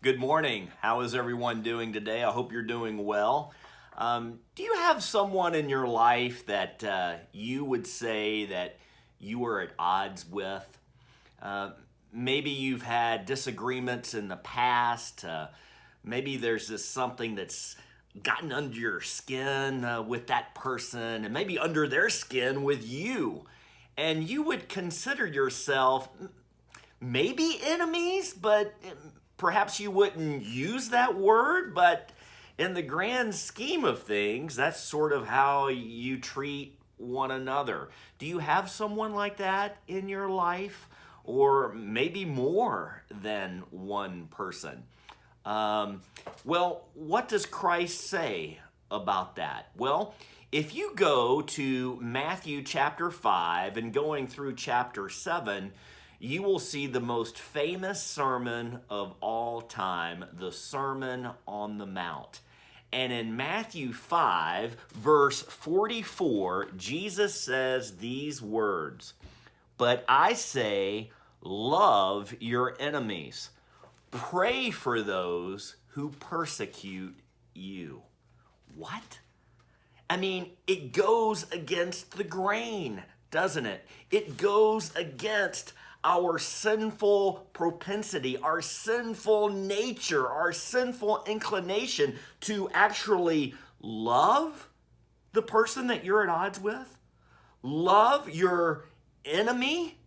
Good morning. How is everyone doing today? I hope you're doing well. Do you have someone in your life that you would say that you are at odds with? Uh, Maybe you've had disagreements in the past. Maybe there's just something that's gotten under your skin with that person, and maybe under their skin with you. And you would consider yourself maybe enemies, but perhaps you wouldn't use that word, but in the grand scheme of things, that's sort of how you treat one another. Do you have someone like that in your life? Or maybe more than one person? What does Christ say about that? Well, if you go to Matthew chapter 5 and going through chapter 7, you will see the most famous sermon of all time, the Sermon on the Mount. And in Matthew 5, verse 44, Jesus says these words, "But I say, love your enemies. Pray for those who persecute you." What? I mean, it goes against the grain, doesn't it? It goes against our sinful propensity, our sinful nature, our sinful inclination to actually love the person that you're at odds with, love your enemy,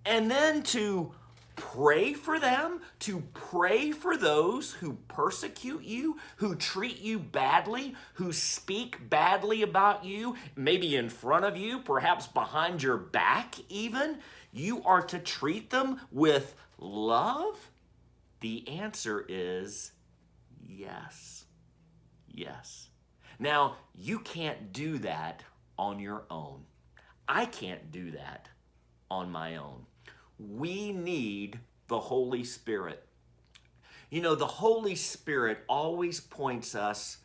and then to pray for them, to pray for those who persecute you, who treat you badly, who speak badly about you, maybe in front of you, perhaps behind your back even. You are to treat them with love? The answer is yes. Yes. Now, you can't do that on your own. I can't do that on my own. We need the Holy Spirit. You know, the Holy Spirit always points us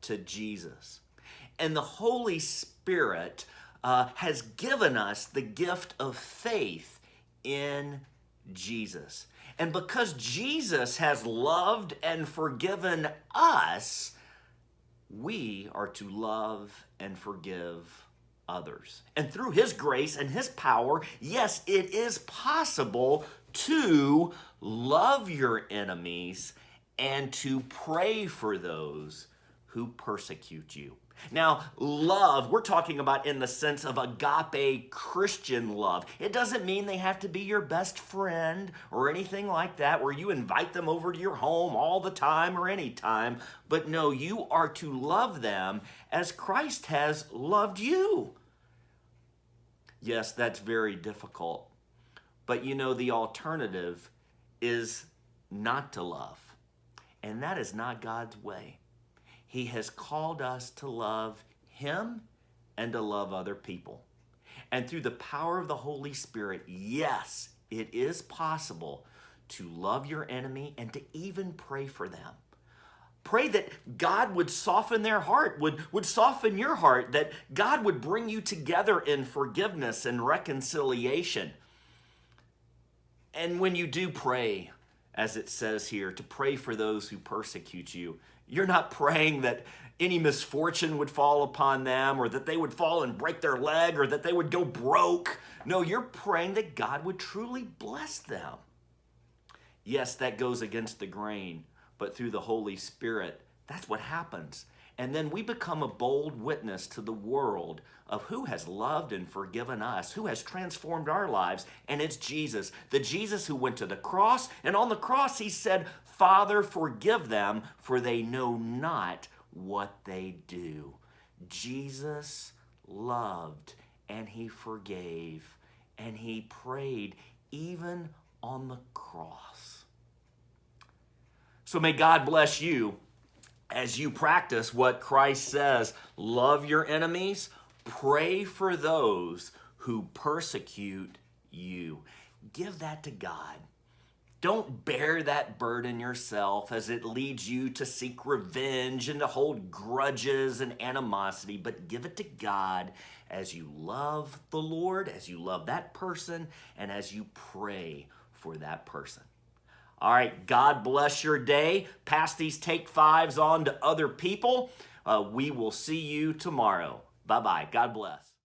to Jesus. And the Holy Spirit has given us the gift of faith in Jesus. And because Jesus has loved and forgiven us, we are to love and forgive others. And through His grace and His power, yes, it is possible to love your enemies and to pray for those who persecute you. Now, love, we're talking about in the sense of agape Christian love. It doesn't mean they have to be your best friend or anything like that, where you invite them over to your home all the time or any time. But no, you are to love them as Christ has loved you. Yes, that's very difficult. But you know, the alternative is not to love. And that is not God's way. He has called us to love Him and to love other people. And through the power of the Holy Spirit, yes, it is possible to love your enemy and to even pray for them. Pray that God would soften their heart, would soften your heart, that God would bring you together in forgiveness and reconciliation. And when you do pray, as it says here, to pray for those who persecute you, you're not praying that any misfortune would fall upon them or that they would fall and break their leg or that they would go broke. No, you're praying that God would truly bless them. Yes, that goes against the grain, but through the Holy Spirit, that's what happens. And then we become a bold witness to the world of who has loved and forgiven us, who has transformed our lives, and it's Jesus. The Jesus who went to the cross, and on the cross He said, "Father, forgive them, for they know not what they do." Jesus loved, and He forgave, and He prayed even on the cross. So may God bless you as you practice what Christ says. Love your enemies, pray for those who persecute you. Give that to God. Don't bear that burden yourself as it leads you to seek revenge and to hold grudges and animosity, but give it to God as you love the Lord, as you love that person, and as you pray for that person. All right, God bless your day. Pass these Take Fives on to other people. We will see you tomorrow. Bye-bye. God bless.